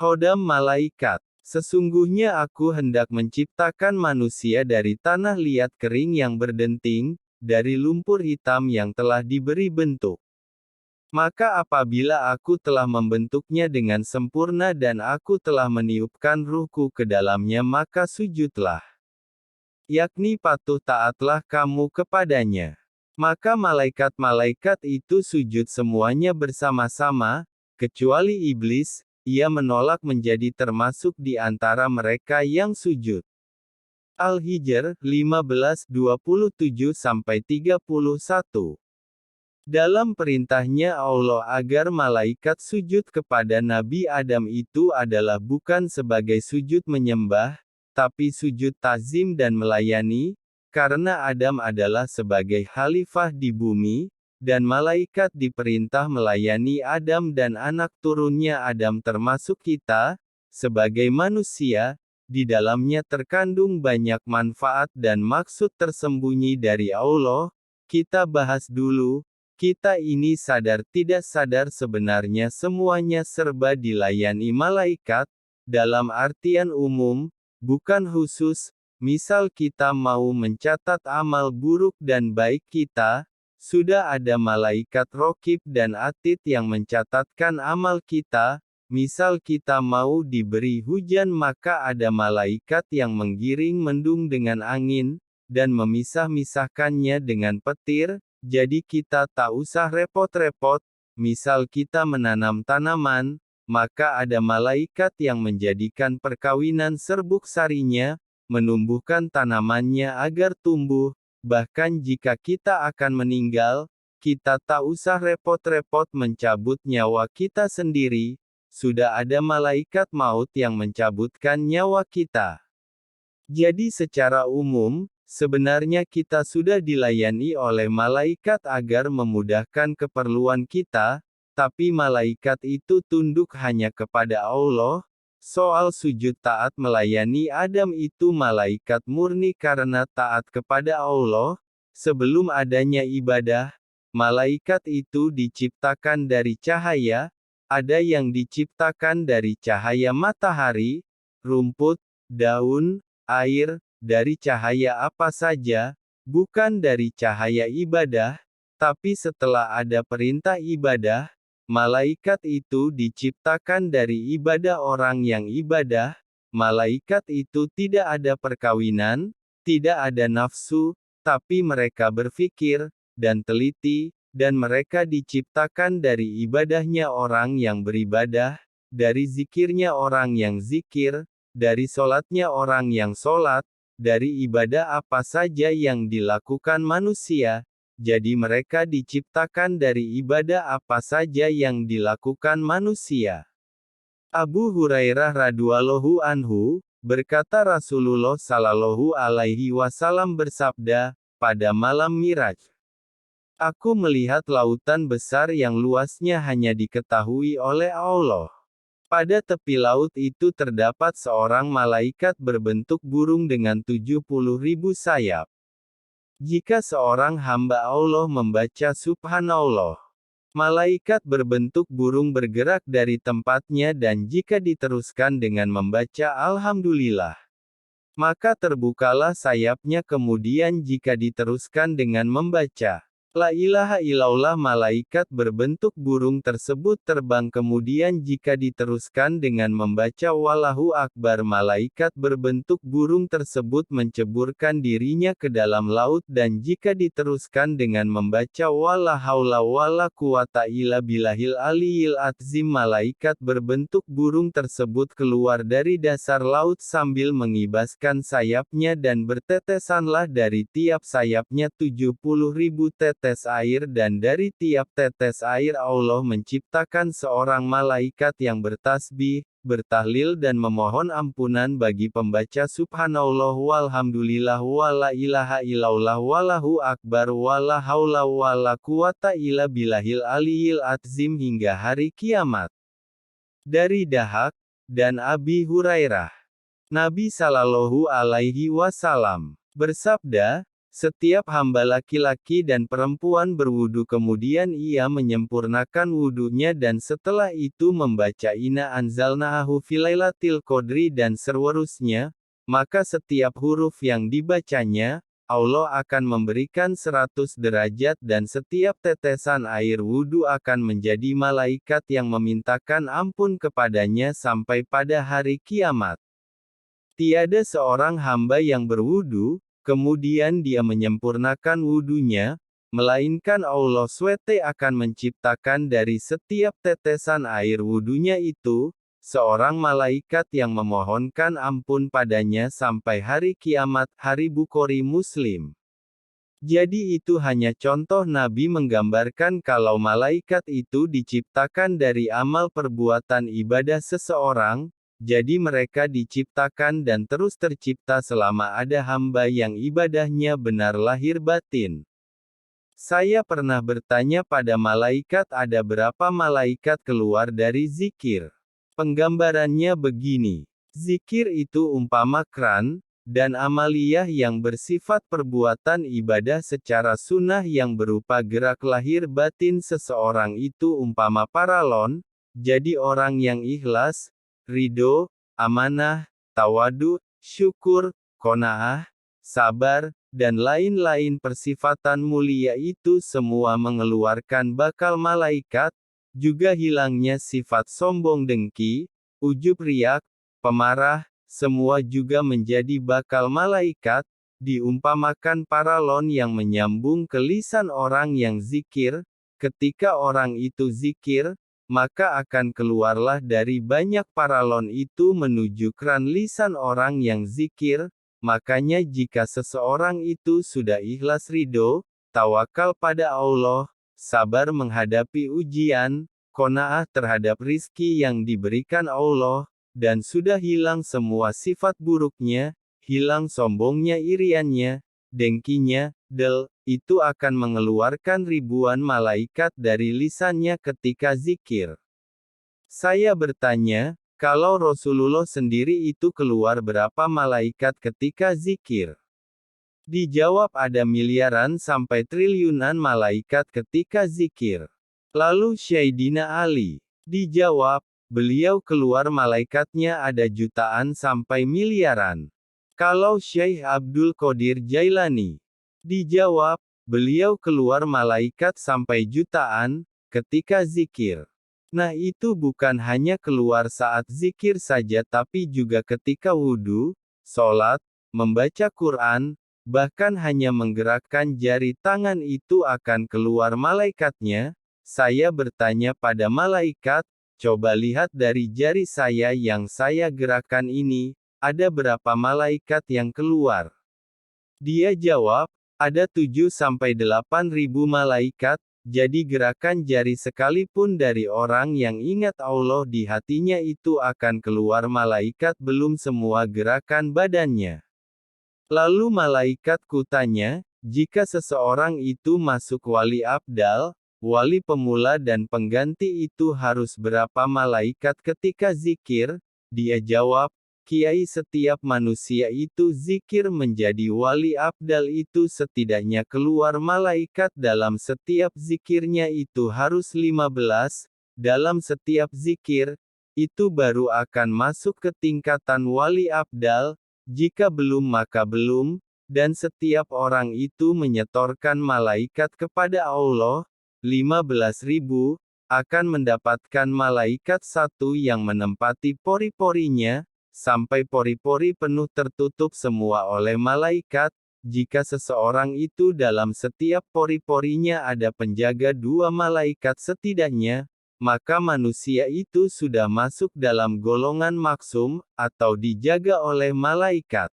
Khodam malaikat. Sesungguhnya aku hendak menciptakan manusia dari tanah liat kering yang berdenting, dari lumpur hitam yang telah diberi bentuk. Maka apabila aku telah membentuknya dengan sempurna dan aku telah meniupkan ruhku ke dalamnya maka sujudlah. Yakni patuh taatlah kamu kepadanya. Maka malaikat-malaikat itu sujud semuanya bersama-sama, kecuali iblis, ia menolak menjadi termasuk di antara mereka yang sujud. Al-Hijr, 15:27-31. Dalam perintahnya Allah agar malaikat sujud kepada Nabi Adam itu adalah bukan sebagai sujud menyembah, tapi sujud ta'zim dan melayani, karena Adam adalah sebagai khalifah di bumi, dan malaikat diperintah melayani Adam dan anak turunnya Adam termasuk kita, sebagai manusia, di dalamnya terkandung banyak manfaat dan maksud tersembunyi dari Allah. Kita bahas dulu. Kita ini sadar tidak sadar sebenarnya semuanya serba dilayani malaikat, dalam artian umum, bukan khusus. Misal kita mau mencatat amal buruk dan baik kita, sudah ada malaikat rokib dan atid yang mencatatkan amal kita. Misal kita mau diberi hujan maka ada malaikat yang menggiring mendung dengan angin, dan memisah-misahkannya dengan petir. Jadi kita tak usah repot-repot, misal kita menanam tanaman, maka ada malaikat yang menjadikan perkawinan serbuk sarinya, menumbuhkan tanamannya agar tumbuh, bahkan jika kita akan meninggal, kita tak usah repot-repot mencabut nyawa kita sendiri, sudah ada malaikat maut yang mencabutkan nyawa kita. Jadi secara umum, sebenarnya kita sudah dilayani oleh malaikat agar memudahkan keperluan kita, tapi malaikat itu tunduk hanya kepada Allah. Soal sujud taat melayani Adam itu malaikat murni karena taat kepada Allah. Sebelum adanya ibadah, malaikat itu diciptakan dari cahaya, ada yang diciptakan dari cahaya matahari, rumput, daun, air, dari cahaya apa saja, bukan dari cahaya ibadah, tapi setelah ada perintah ibadah, malaikat itu diciptakan dari ibadah orang yang ibadah, malaikat itu tidak ada perkawinan, tidak ada nafsu, tapi mereka berfikir, dan teliti, dan mereka diciptakan dari ibadahnya orang yang beribadah, dari zikirnya orang yang zikir, dari solatnya orang yang solat, dari ibadah apa saja yang dilakukan manusia, jadi mereka diciptakan dari ibadah apa saja yang dilakukan manusia. Abu Hurairah radhiyallahu anhu, berkata Rasulullah sallallahu alaihi wasallam bersabda, pada malam Miraj, aku melihat lautan besar yang luasnya hanya diketahui oleh Allah. Pada tepi laut itu terdapat seorang malaikat berbentuk burung dengan 70.000 sayap. Jika seorang hamba Allah membaca Subhanallah, malaikat berbentuk burung bergerak dari tempatnya dan jika diteruskan dengan membaca Alhamdulillah, maka terbukalah sayapnya kemudian jika diteruskan dengan membaca La ilaha illallah malaikat berbentuk burung tersebut terbang kemudian jika diteruskan dengan membaca Wallahu Akbar malaikat berbentuk burung tersebut menceburkan dirinya ke dalam laut dan jika diteruskan dengan membaca Wala haula wala quwata illa billahil aliyil azim malaikat berbentuk burung tersebut keluar dari dasar laut sambil mengibaskan sayapnya dan bertetesanlah dari tiap sayapnya 70.000 tetes air dan dari tiap tetes air Allah menciptakan seorang malaikat yang bertasbih, bertahlil dan memohon ampunan bagi pembaca Subhanallah walhamdulillah wala ilaha illallah wallahu akbar wala haula wala quwata illa billahil aliyil azim hingga hari kiamat. Dari Dahak dan Abi Hurairah, Nabi Sallallahu Alaihi Wasallam bersabda, Setiap hamba laki-laki dan perempuan berwudu kemudian ia menyempurnakan wudunya dan setelah itu membaca Inna anzalnahu filailatil qadri dan seterusnya, maka setiap huruf yang dibacanya, Allah akan memberikan 100 derajat dan setiap tetesan air wudu akan menjadi malaikat yang memintakan ampun kepadanya sampai pada hari kiamat. Tiada seorang hamba yang berwudu, kemudian dia menyempurnakan wudunya, melainkan Allah SWT akan menciptakan dari setiap tetesan air wudunya itu, seorang malaikat yang memohonkan ampun padanya sampai hari kiamat. Hari Bukhari Muslim. Jadi itu hanya contoh Nabi menggambarkan kalau malaikat itu diciptakan dari amal perbuatan ibadah seseorang, jadi mereka diciptakan dan terus tercipta selama ada hamba yang ibadahnya benar lahir batin. Saya pernah bertanya pada malaikat ada berapa malaikat keluar dari zikir. Penggambarannya begini. Zikir itu umpama kran, dan amaliyah yang bersifat perbuatan ibadah secara sunnah yang berupa gerak lahir batin seseorang itu umpama paralon, jadi orang yang ikhlas, ridho, amanah, tawadu, syukur, qanaah, sabar, dan lain-lain persifatan mulia itu semua mengeluarkan bakal malaikat, juga hilangnya sifat sombong dengki, ujub riak, pemarah, semua juga menjadi bakal malaikat, diumpamakan paralon yang menyambung ke lisan orang yang zikir, ketika orang itu zikir, maka akan keluarlah dari banyak paralon itu menuju kran lisan orang yang zikir, makanya jika seseorang itu sudah ikhlas ridho, tawakal pada Allah, sabar menghadapi ujian, qanaah terhadap rizki yang diberikan Allah, dan sudah hilang semua sifat buruknya, hilang sombongnya iriannya, dengkinya, itu akan mengeluarkan ribuan malaikat dari lisannya ketika zikir. Saya bertanya, kalau Rasulullah sendiri itu keluar berapa malaikat ketika zikir? Dijawab ada miliaran sampai triliunan malaikat ketika zikir. Lalu Sayyidina Ali, dijawab, beliau keluar malaikatnya ada jutaan sampai miliaran. Kalau Syekh Abdul Qadir Jailani, dijawab, beliau keluar malaikat sampai jutaan, ketika zikir. Nah itu bukan hanya keluar saat zikir saja tapi juga ketika wudhu, sholat, membaca Quran, bahkan hanya menggerakkan jari tangan itu akan keluar malaikatnya. Saya bertanya pada malaikat, coba lihat dari jari saya yang saya gerakan ini, ada berapa malaikat yang keluar? Dia jawab, ada 7-8 ribu malaikat, jadi gerakan jari sekalipun dari orang yang ingat Allah di hatinya itu akan keluar malaikat belum semua gerakan badannya. Lalu malaikat kutanya, jika seseorang itu masuk wali abdal, wali pemula dan pengganti itu harus berapa malaikat ketika zikir? Dia jawab, Kiai setiap manusia itu zikir menjadi wali abdal itu setidaknya keluar malaikat dalam setiap zikirnya itu harus 15, dalam setiap zikir, itu baru akan masuk ke tingkatan wali abdal, jika belum maka belum, dan setiap orang itu menyetorkan malaikat kepada Allah, 15.000, akan mendapatkan malaikat satu yang menempati pori-porinya, sampai pori-pori penuh tertutup semua oleh malaikat, jika seseorang itu dalam setiap pori-porinya ada penjaga 2 malaikat setidaknya, maka manusia itu sudah masuk dalam golongan maksum, atau dijaga oleh malaikat.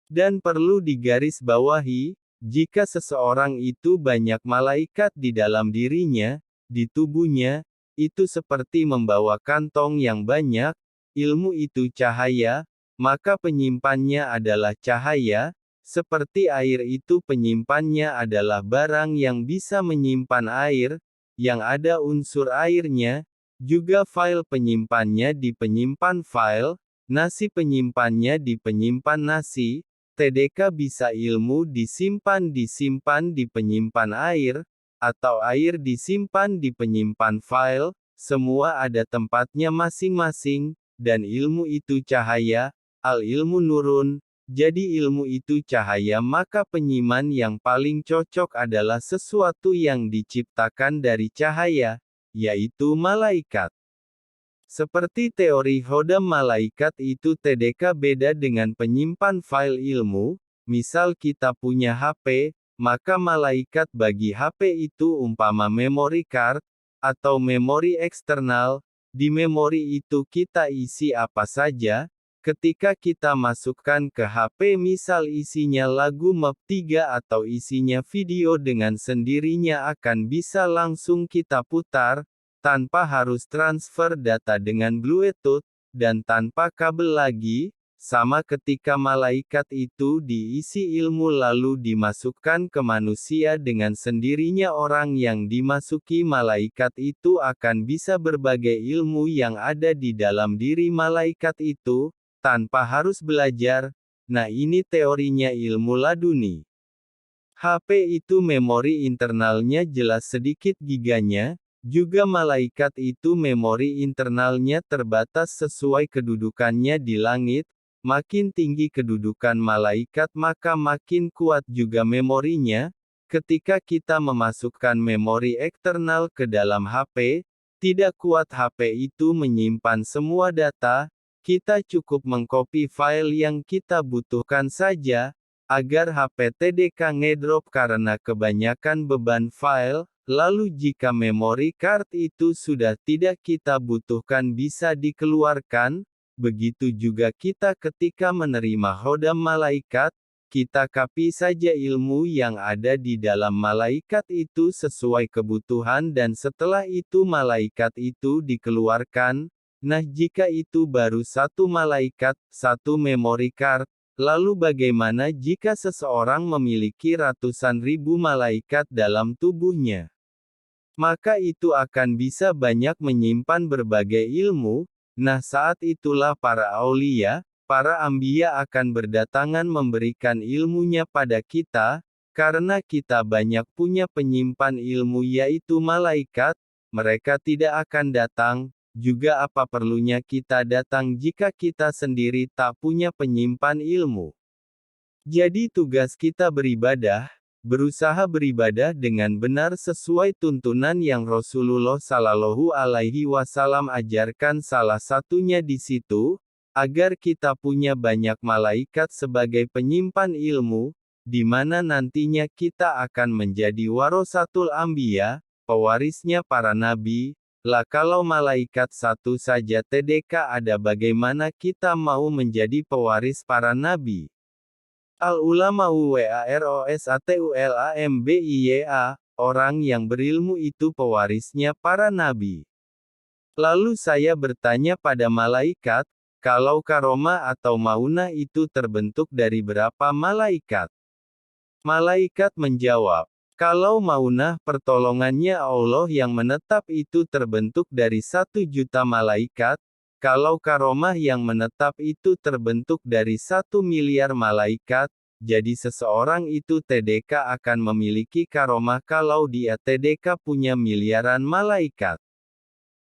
Dan perlu digarisbawahi, jika seseorang itu banyak malaikat di dalam dirinya, di tubuhnya, itu seperti membawa kantong yang banyak, ilmu itu cahaya, maka penyimpannya adalah cahaya, seperti air itu penyimpannya adalah barang yang bisa menyimpan air, yang ada unsur airnya, juga file penyimpannya di penyimpan file, nasi penyimpannya di penyimpan nasi, TDK bisa ilmu disimpan di penyimpan air, atau air disimpan di penyimpan file, semua ada tempatnya masing-masing, dan ilmu itu cahaya, al-ilmu nurun, jadi ilmu itu cahaya maka penyiman yang paling cocok adalah sesuatu yang diciptakan dari cahaya, yaitu malaikat. Seperti teori Hodam malaikat itu TDK beda dengan penyimpan file ilmu, misal kita punya HP, maka malaikat bagi HP itu umpama memory card, atau memori eksternal, di memori itu kita isi apa saja, ketika kita masukkan ke HP misal isinya lagu MP3 atau isinya video dengan sendirinya akan bisa langsung kita putar, tanpa harus transfer data dengan Bluetooth, dan tanpa kabel lagi, sama ketika malaikat itu diisi ilmu lalu dimasukkan ke manusia dengan sendirinya orang yang dimasuki malaikat itu akan bisa berbagai ilmu yang ada di dalam diri malaikat itu, tanpa harus belajar. Nah ini teorinya ilmu laduni. HP itu memori internalnya jelas sedikit giganya, juga malaikat itu memori internalnya terbatas sesuai kedudukannya di langit, makin tinggi kedudukan malaikat maka makin kuat juga memorinya, ketika kita memasukkan memori eksternal ke dalam HP, tidak kuat HP itu menyimpan semua data, kita cukup mengcopy file yang kita butuhkan saja, agar HP TDK ngedrop karena kebanyakan beban file. Lalu jika memory card itu sudah tidak kita butuhkan bisa dikeluarkan, begitu juga kita ketika menerima Hodam malaikat, kita copy saja ilmu yang ada di dalam malaikat itu sesuai kebutuhan dan setelah itu malaikat itu dikeluarkan, nah jika itu baru satu malaikat, satu memory card, lalu bagaimana jika seseorang memiliki ratusan ribu malaikat dalam tubuhnya? Maka itu akan bisa banyak menyimpan berbagai ilmu, nah saat itulah para aulia, para ambiya akan berdatangan memberikan ilmunya pada kita, karena kita banyak punya penyimpan ilmu yaitu malaikat, mereka tidak akan datang, juga apa perlunya kita datang jika kita sendiri tak punya penyimpan ilmu. Jadi tugas kita beribadah, berusaha beribadah dengan benar sesuai tuntunan yang Rasulullah Shallallahu Alaihi Wasallam ajarkan salah satunya di situ, agar kita punya banyak malaikat sebagai penyimpan ilmu, di mana nantinya kita akan menjadi warasatul anbiya, pewarisnya para nabi. Lah kalau malaikat satu saja TDK ada bagaimana kita mau menjadi pewaris para nabi? Al-ulama'u warosatulambia, orang yang berilmu itu pewarisnya para nabi. Lalu saya bertanya pada malaikat, kalau karomah atau maunah itu terbentuk dari berapa malaikat? Malaikat menjawab, kalau maunah pertolongannya Allah yang menetap itu terbentuk dari 1 juta malaikat, kalau karomah yang menetap itu terbentuk dari 1 miliar malaikat, jadi seseorang itu TDK akan memiliki karomah kalau dia TDK punya miliaran malaikat.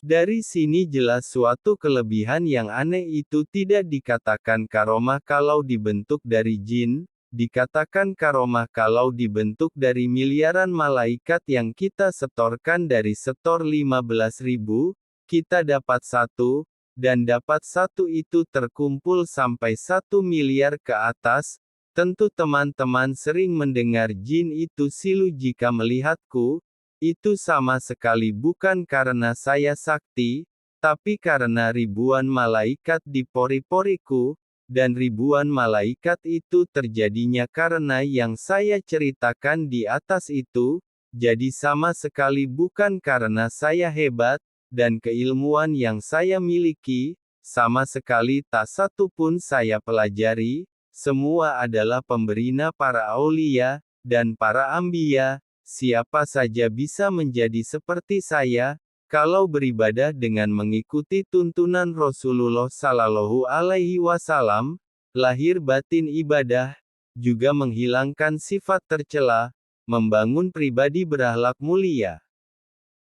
Dari sini jelas suatu kelebihan yang aneh itu tidak dikatakan karomah kalau dibentuk dari jin, dikatakan karomah kalau dibentuk dari miliaran malaikat yang kita setorkan dari setor 15.000, kita dapat 1, dan dapat 1 itu terkumpul sampai 1 miliar ke atas, tentu teman-teman sering mendengar jin itu silu jika melihatku, itu sama sekali bukan karena saya sakti, tapi karena ribuan malaikat di pori-poriku, dan ribuan malaikat itu terjadinya karena yang saya ceritakan di atas itu, jadi sama sekali bukan karena saya hebat, dan keilmuan yang saya miliki, sama sekali tak satu pun saya pelajari, semua adalah pemberian para aulia, dan para ambiya, siapa saja bisa menjadi seperti saya, kalau beribadah dengan mengikuti tuntunan Rasulullah Sallallahu Alaihi Wasallam, lahir batin ibadah, juga menghilangkan sifat tercela, membangun pribadi berakhlak mulia.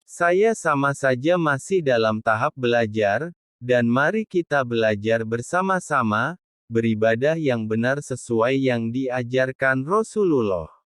Saya sama saja masih dalam tahap belajar, dan mari kita belajar bersama-sama, beribadah yang benar sesuai yang diajarkan Rasulullah.